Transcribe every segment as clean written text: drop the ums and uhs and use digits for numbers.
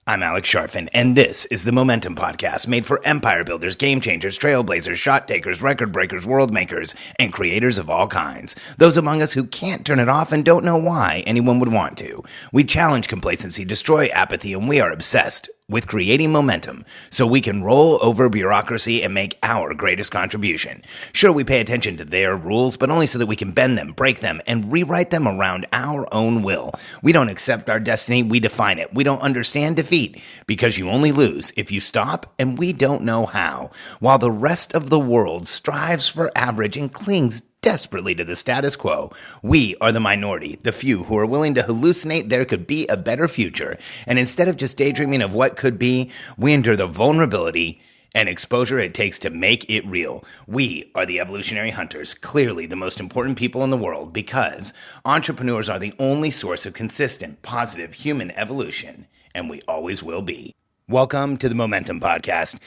I'm Alex Sharfin, and this is the Momentum Podcast, made for empire builders, game changers, trailblazers, shot takers, record breakers, world makers, and creators of all kinds. Those among us who can't turn it off and don't know why anyone would want to. We challenge complacency, destroy apathy, and we are obsessed with creating momentum so we can roll over bureaucracy and make our greatest contribution. Sure, we pay attention to their rules, but only so that we can bend them, break them, and rewrite them around our own will. We don't accept our destiny, we define it. We don't understand defeat because you only lose if you stop, and we don't know how. While the rest of the world strives for average and clings desperately to the status quo, we are the minority, the few who are willing to hallucinate there could be a better future. And instead of just daydreaming of what could be, we endure the vulnerability and exposure it takes to make it real. We are the evolutionary hunters, clearly the most important people in the world, because entrepreneurs are the only source of consistent, positive human evolution, and we always will be. Welcome to the Momentum Podcast.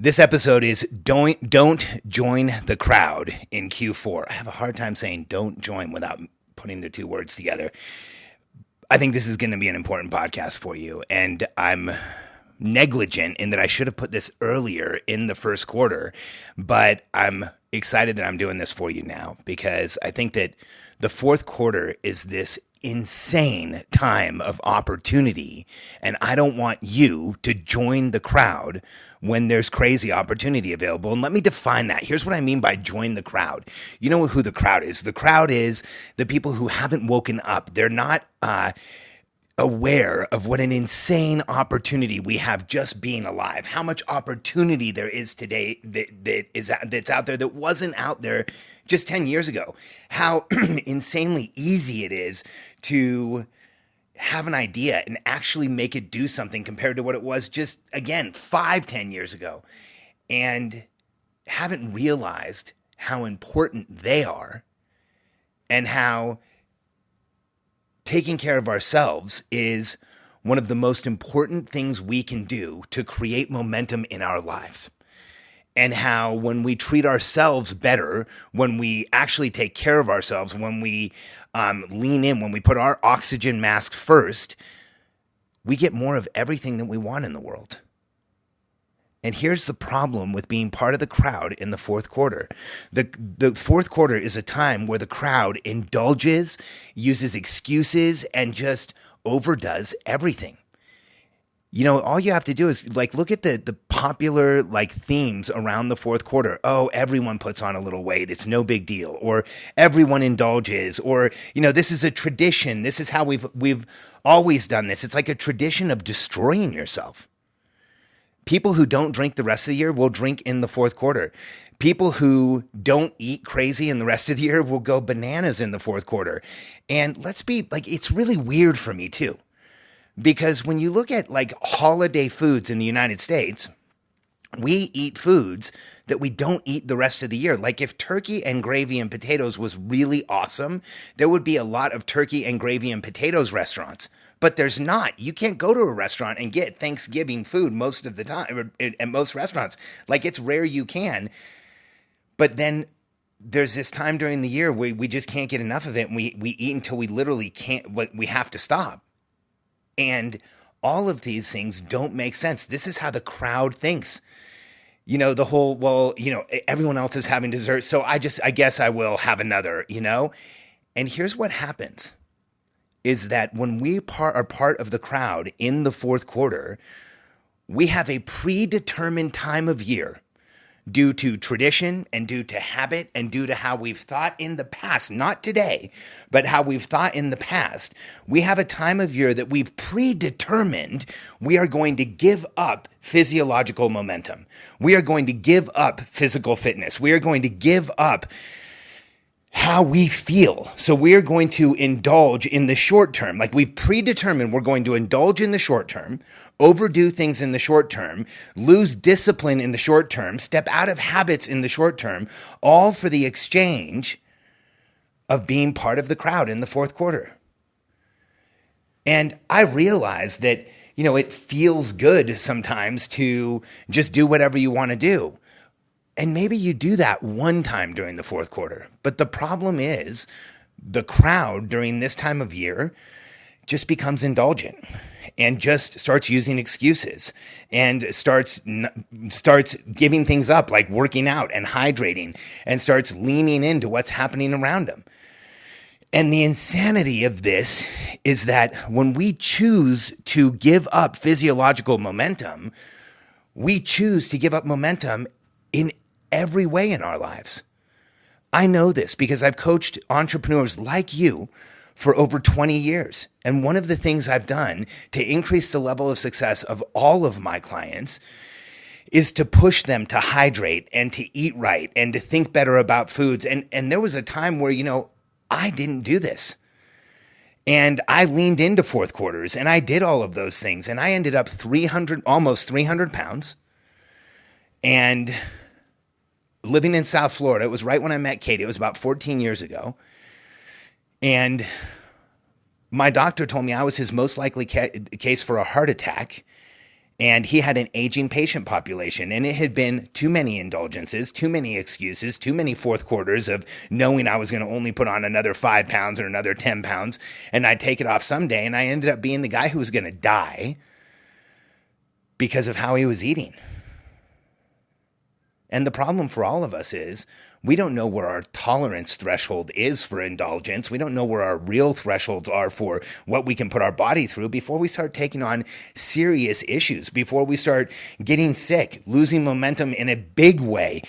This episode is don't join the crowd in Q4. I have a hard time saying don't join without putting the two words together. I think this is going to be an important podcast for you, and I'm negligent in that I should have put this earlier in the first quarter, but I'm excited that I'm doing this for you now because I think that the fourth quarter is this insane time of opportunity, and I don't want you to join the crowd when there's crazy opportunity available. And let me define that. Here's what I mean by join the crowd. You know who the crowd is. The crowd is the people who haven't woken up. They're not aware of what an insane opportunity we have just being alive, how much opportunity there is today that's out there that wasn't out there just 10 years ago, how insanely easy it is to have an idea and actually make it do something compared to what it was just, again, 5-10 years ago, and haven't realized how important they are and how taking care of ourselves is one of the most important things we can do to create momentum in our lives. And how when we treat ourselves better, when we actually take care of ourselves, when we lean in, when we put our oxygen mask first, we get more of everything that we want in the world. And here's the problem with being part of the crowd in the fourth quarter. The fourth quarter is a time where the crowd indulges, uses excuses, and just overdoes everything. You know, all you have to do is look at the popular themes around the fourth quarter. Oh, everyone puts on a little weight. It's no big deal. Or everyone indulges. Or, this is a tradition. This is how we've always done this. It's like a tradition of destroying yourself. People who don't drink the rest of the year will drink in the fourth quarter. People who don't eat crazy in the rest of the year will go bananas in the fourth quarter. And it's really weird for me too. Because when you look at holiday foods in the United States, we eat foods that we don't eat the rest of the year. Like if turkey and gravy and potatoes was really awesome, there would be a lot of turkey and gravy and potatoes restaurants. But there's not. You can't go to a restaurant and get Thanksgiving food most of the time at most restaurants. It's rare you can. But then there's this time during the year where we just can't get enough of it, and we eat until we literally can't. We have to stop. And all of these things don't make sense. This is how the crowd thinks. The whole, everyone else is having dessert, so I guess I will have another, And here's what happens, is that when we are part of the crowd in the fourth quarter, we have a predetermined time of year due to tradition and due to habit and due to how we've thought in the past, not today, but how we've thought in the past. We have a time of year that we've predetermined we are going to give up physiological momentum. We are going to give up physical fitness. We are going to give up how we feel. So we're going to indulge in the short term. We've predetermined we're going to indulge in the short term, overdo things in the short term, lose discipline in the short term, step out of habits in the short term, all for the exchange of being part of the crowd in the fourth quarter. And I realize that, it feels good sometimes to just do whatever you want to do. And maybe you do that one time during the fourth quarter. But the problem is the crowd during this time of year just becomes indulgent. and just starts using excuses and starts giving things up, like working out and hydrating, and starts leaning into what's happening around him. And the insanity of this is that when we choose to give up physiological momentum, we choose to give up momentum in every way in our lives. I know this because I've coached entrepreneurs like you for over 20 years. And one of the things I've done to increase the level of success of all of my clients is to push them to hydrate and to eat right and to think better about foods. And there was a time where, I didn't do this. And I leaned into fourth quarters and I did all of those things. And I ended up almost 300 pounds. And living in South Florida, it was right when I met Katie. It was about 14 years ago. And my doctor told me I was his most likely case for a heart attack. And he had an aging patient population, and it had been too many indulgences, too many excuses, too many fourth quarters of knowing I was going to only put on another 5 pounds or another 10 pounds, and I'd take it off someday. And I ended up being the guy who was going to die because of how he was eating. And the problem for all of us is we don't know where our tolerance threshold is for indulgence. We don't know where our real thresholds are for what we can put our body through before we start taking on serious issues, before we start getting sick, losing momentum in a big way,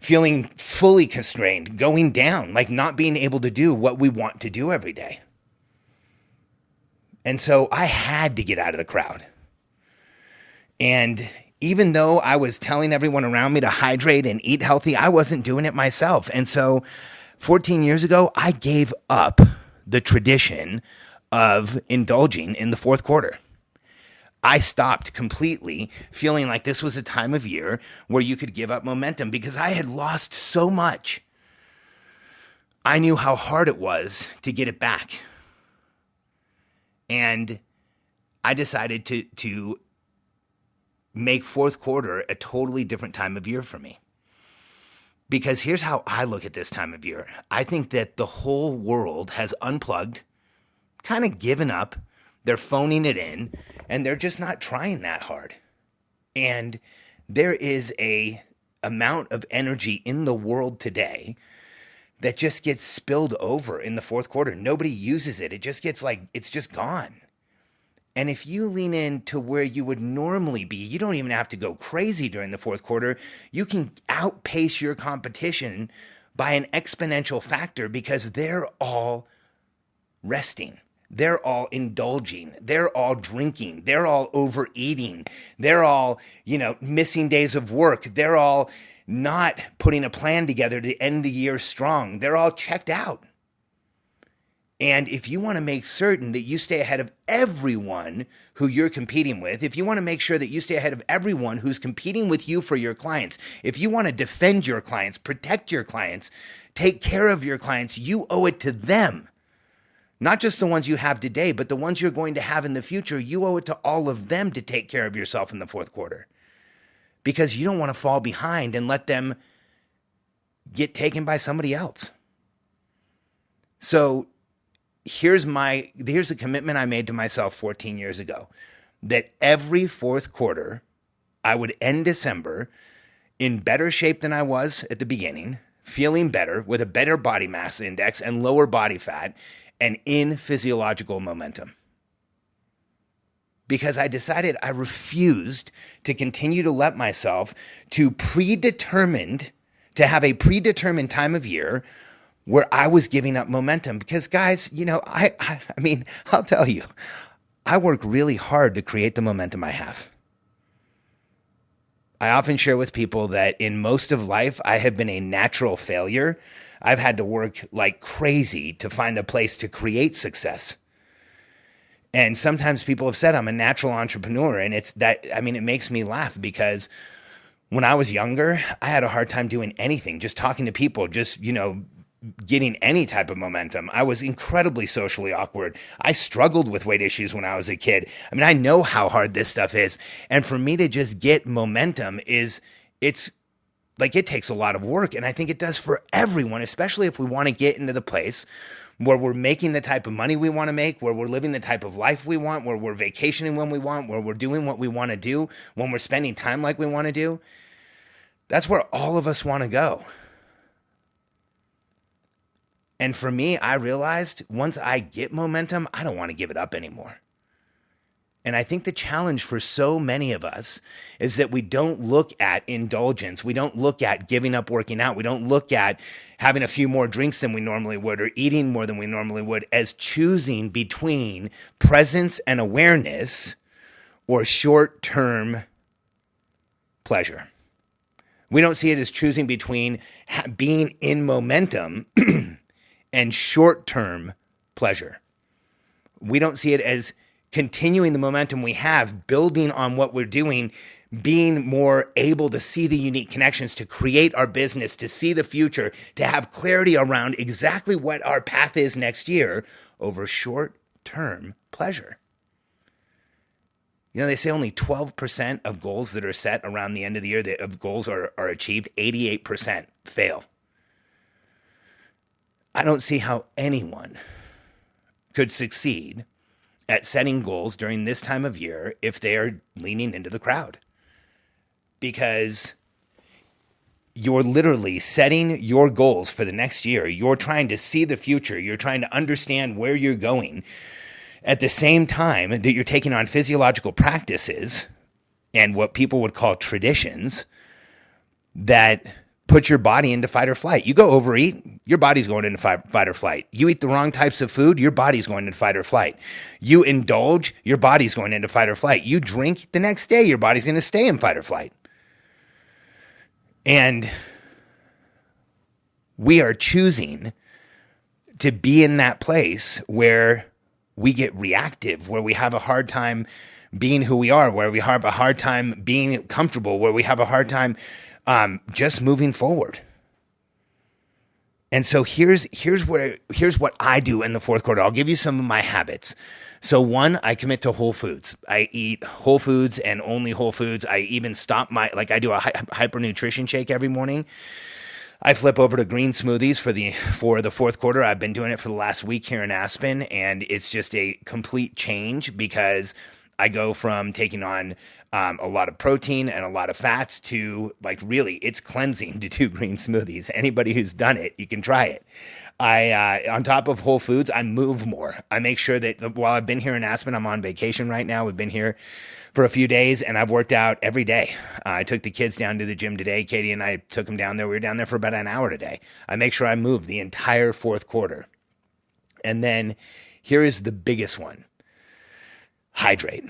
feeling fully constrained, going down, like not being able to do what we want to do every day. And so I had to get out of the crowd. And even though I was telling everyone around me to hydrate and eat healthy, I wasn't doing it myself. And so 14 years ago, I gave up the tradition of indulging in the fourth quarter. I stopped completely feeling like this was a time of year where you could give up momentum because I had lost so much. I knew how hard it was to get it back. And I decided to make fourth quarter a totally different time of year for me. Because here's how I look at this time of year. I think that the whole world has unplugged, kind of given up. They're phoning it in, and they're just not trying that hard. And there is a amount of energy in the world today that just gets spilled over in the fourth quarter. Nobody uses it. It just gets it's just gone. And if you lean in to where you would normally be, you don't even have to go crazy during the fourth quarter. You can outpace your competition by an exponential factor because they're all resting. They're all indulging. They're all drinking. They're all overeating. They're all, missing days of work. They're all not putting a plan together to end the year strong. They're all checked out. And if you want to make certain that you stay ahead of everyone who you're competing with, if you want to make sure that you stay ahead of everyone who's competing with you for your clients, if you want to defend your clients, protect your clients, take care of your clients, you owe it to them. Not just the ones you have today, but the ones you're going to have in the future. You owe it to all of them to take care of yourself in the fourth quarter. Because you don't want to fall behind and let them get taken by somebody else. So here's a commitment I made to myself 14 years ago, that every fourth quarter, I would end December in better shape than I was at the beginning, feeling better with a better body mass index and lower body fat and in physiological momentum. Because I decided I refused to continue to let myself to have a predetermined time of year where I was giving up momentum. Because guys, I'll tell you, I work really hard to create the momentum I have. I often share with people that in most of life, I have been a natural failure. I've had to work like crazy to find a place to create success. And sometimes people have said I'm a natural entrepreneur, and it makes me laugh because when I was younger, I had a hard time doing anything, just talking to people, just, getting any type of momentum. I was incredibly socially awkward. I struggled with weight issues when I was a kid. I know how hard this stuff is. And for me to just get momentum it takes a lot of work. And I think it does for everyone, especially if we want to get into the place where we're making the type of money we want to make, where we're living the type of life we want, where we're vacationing when we want, where we're doing what we want to do, when we're spending time like we want to do. That's where all of us want to go. And for me, I realized once I get momentum, I don't want to give it up anymore. And I think the challenge for so many of us is that we don't look at indulgence. We don't look at giving up working out. We don't look at having a few more drinks than we normally would or eating more than we normally would as choosing between presence and awareness or short-term pleasure. We don't see it as choosing between being in momentum and short-term pleasure. We don't see it as continuing the momentum we have, building on what we're doing, being more able to see the unique connections, to create our business, to see the future, to have clarity around exactly what our path is next year over short-term pleasure. You know, they say only 12% of goals that are set around the end of the year of goals are achieved. 88% fail. I don't see how anyone could succeed at setting goals during this time of year if they are leaning into the crowd. Because you're literally setting your goals for the next year. You're trying to see the future. You're trying to understand where you're going at the same time that you're taking on physiological practices and what people would call traditions that put your body into fight or flight. You go overeat, your body's going into fight or flight. You eat the wrong types of food, your body's going into fight or flight. You indulge, your body's going into fight or flight. You drink, the next day your body's going to stay in fight or flight. And we are choosing to be in that place where we get reactive, where we have a hard time being who we are, where we have a hard time being comfortable, where we have a hard time just moving forward. And so here's what I do in the fourth quarter. I'll give you some of my habits. So one, I commit to whole foods. I eat whole foods and only whole foods. I even stop I do a hyper nutrition shake every morning. I flip over to green smoothies for the fourth quarter. I've been doing it for the last week here in Aspen, and it's just a complete change because I go from taking on a lot of protein and a lot of fats to really it's cleansing to do green smoothies. Anybody who's done it, you can try it. I on top of whole foods, I move more. I make sure that while I've been here in Aspen, I'm on vacation right now. We've been here for a few days and I've worked out every day. I took the kids down to the gym today. Katie and I took them down there. We were down there for about an hour today. I make sure I move the entire fourth quarter. And then here is the biggest one. Hydrate.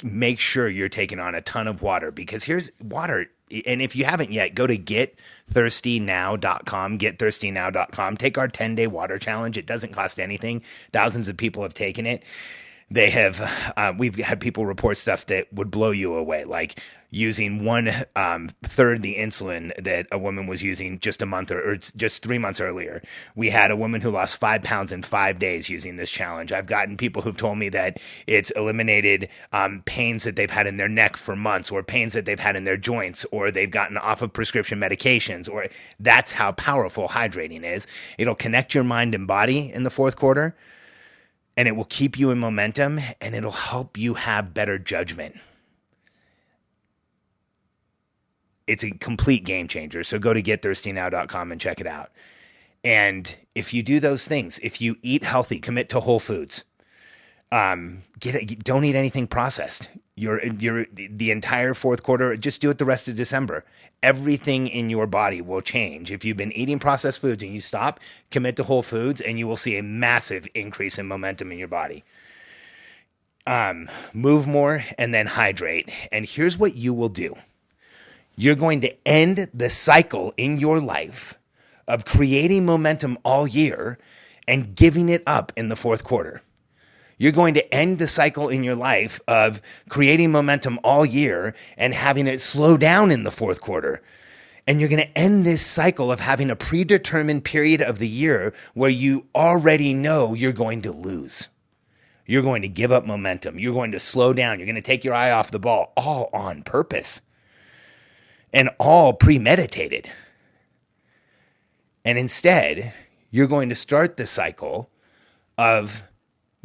Make sure you're taking on a ton of water because here's water. And if you haven't yet, go to getthirstynow.com, getthirstynow.com. Take our 10-day water challenge. It doesn't cost anything. Thousands of people have taken it. They have, we've had people report stuff that would blow you away, like using 1/3 the insulin that a woman was using just a month or just 3 months earlier. We had a woman who lost 5 pounds in 5 days using this challenge. I've gotten people who've told me that it's eliminated pains that they've had in their neck for months, or pains that they've had in their joints, or they've gotten off of prescription medications, or that's how powerful hydrating is. It'll connect your mind and body in the fourth quarter. And it will keep you in momentum, and it'll help you have better judgment. It's a complete game changer. So go to getthirstynow.com and check it out. And if you do those things, if you eat healthy, commit to whole foods, don't eat anything processed. The entire fourth quarter, just do it the rest of December. Everything in your body will change. If you've been eating processed foods and you stop, commit to whole foods, and you will see a massive increase in momentum in your body. Move more and then hydrate. And here's what you will do. You're going to end the cycle in your life of creating momentum all year and giving it up in the fourth quarter. You're going to end the cycle in your life of creating momentum all year and having it slow down in the fourth quarter. And you're going to end this cycle of having a predetermined period of the year where you already know you're going to lose. You're going to give up momentum. You're going to slow down. You're going to take your eye off the ball, all on purpose and all premeditated. And instead, you're going to start the cycle of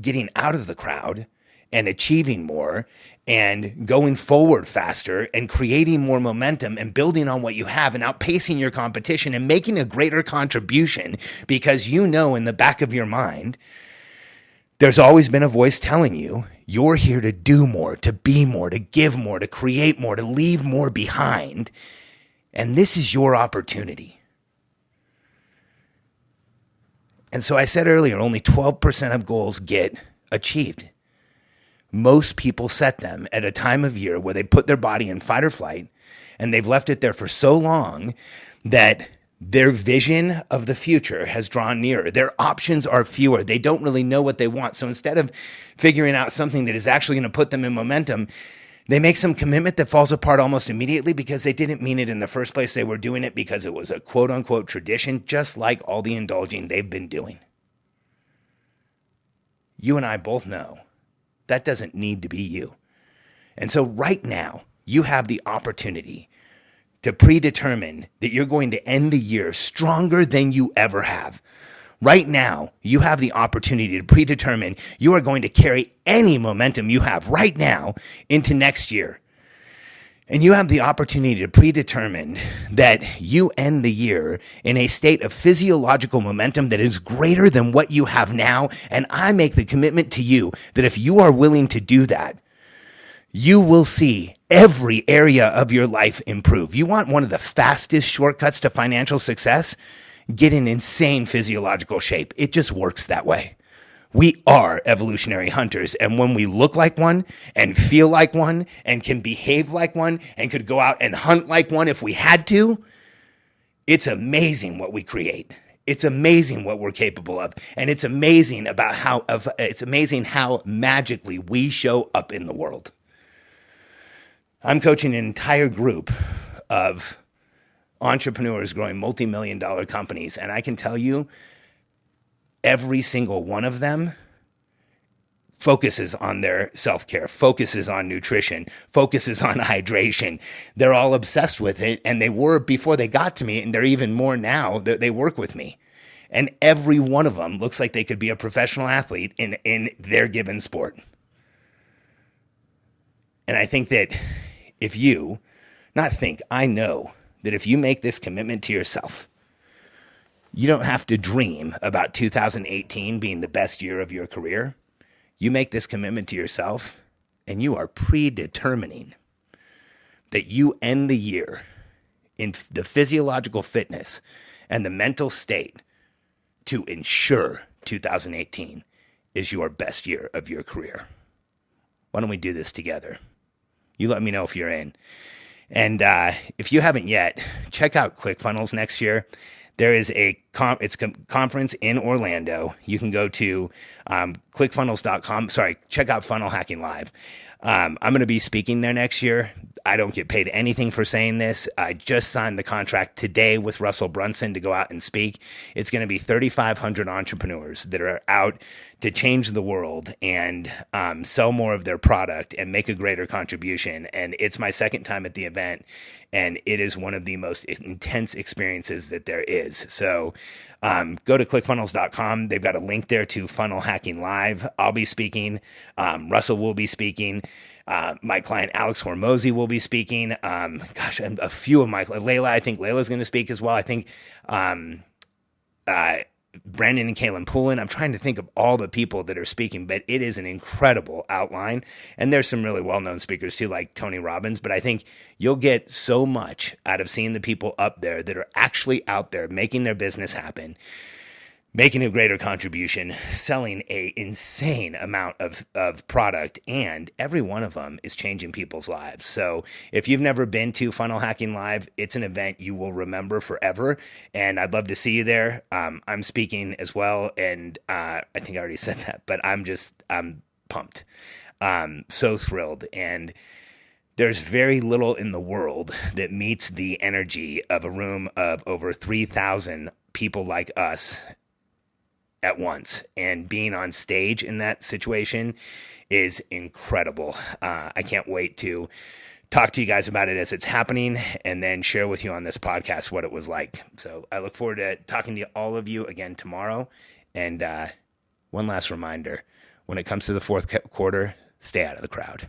getting out of the crowd and achieving more and going forward faster and creating more momentum and building on what you have and outpacing your competition and making a greater contribution, because you know in the back of your mind, there's always been a voice telling you you're here to do more, to be more, to give more, to create more, to leave more behind. And this is your opportunity. And so I said earlier, only 12% of goals get achieved. Most people set them at a time of year where they put their body in fight or flight, and they've left it there for so long that their vision of the future has drawn nearer. Their options are fewer. They don't really know what they want. So instead of figuring out something that is actually going to put them in momentum, they make some commitment that falls apart almost immediately because they didn't mean it in the first place. They were doing it because it was a quote unquote tradition, just like all the indulging they've been doing. You and I both know that doesn't need to be you. And so right now, you have the opportunity to predetermine that you're going to end the year stronger than you ever have. Right now, you have the opportunity to predetermine you are going to carry any momentum you have right now into next year. And you have the opportunity to predetermine that you end the year in a state of physiological momentum that is greater than what you have now. And I make the commitment to you that if you are willing to do that, you will see every area of your life improve. You want one of the fastest shortcuts to financial success? Get in insane physiological shape. It just works that way. We are evolutionary hunters, and when we look like one and feel like one and can behave like one and could go out and hunt like one if we had to, it's amazing what we create. It's amazing what we're capable of, and it's amazing how magically we show up in the world. I'm coaching an entire group of entrepreneurs growing multi-million-dollar companies, and I can tell you, every single one of them focuses on their self-care, focuses on nutrition, focuses on hydration. They're all obsessed with it, and they were before they got to me, and they're even more now that they work with me. And every one of them looks like they could be a professional athlete in their given sport. And I think that I know that if you make this commitment to yourself, you don't have to dream about 2018 being the best year of your career. You make this commitment to yourself, and you are predetermining that you end the year in the physiological fitness and the mental state to ensure 2018 is your best year of your career. Why don't we do this together? You let me know if you're in. And if you haven't yet, check out ClickFunnels next year. There is a conference in Orlando. You can go to clickfunnels.com. Check out Funnel Hacking Live. I'm going to be speaking there next year. I don't get paid anything for saying this. I just signed the contract today with Russell Brunson to go out and speak. It's going to be 3,500 entrepreneurs that are out to change the world and sell more of their product and make a greater contribution. And it's my second time at the event, and it is one of the most intense experiences that there is. So go to clickfunnels.com. They've got a link there to Funnel Hacking Live. I'll be speaking. Russell will be speaking. My client Alex Hormozy will be speaking. A few of my Layla. I think Layla's going to speak as well. I think Brandon and Kaylin Poulin. I'm trying to think of all the people that are speaking, but it is an incredible outline. And there's some really well-known speakers too, like Tony Robbins. But I think you'll get so much out of seeing the people up there that are actually out there making their business happen, making a greater contribution, selling an insane amount of product, and every one of them is changing people's lives. So if you've never been to Funnel Hacking Live, it's an event you will remember forever, and I'd love to see you there. I'm speaking as well, and I think I already said that, but I'm pumped. So thrilled, and there's very little in the world that meets the energy of a room of over 3,000 people like us at once, and being on stage in that situation is incredible. I can't wait to talk to you guys about it as it's happening, and then share with you on this podcast what it was like. So I look forward to talking to all of you again tomorrow. And one last reminder, when it comes to the fourth quarter, stay out of the crowd.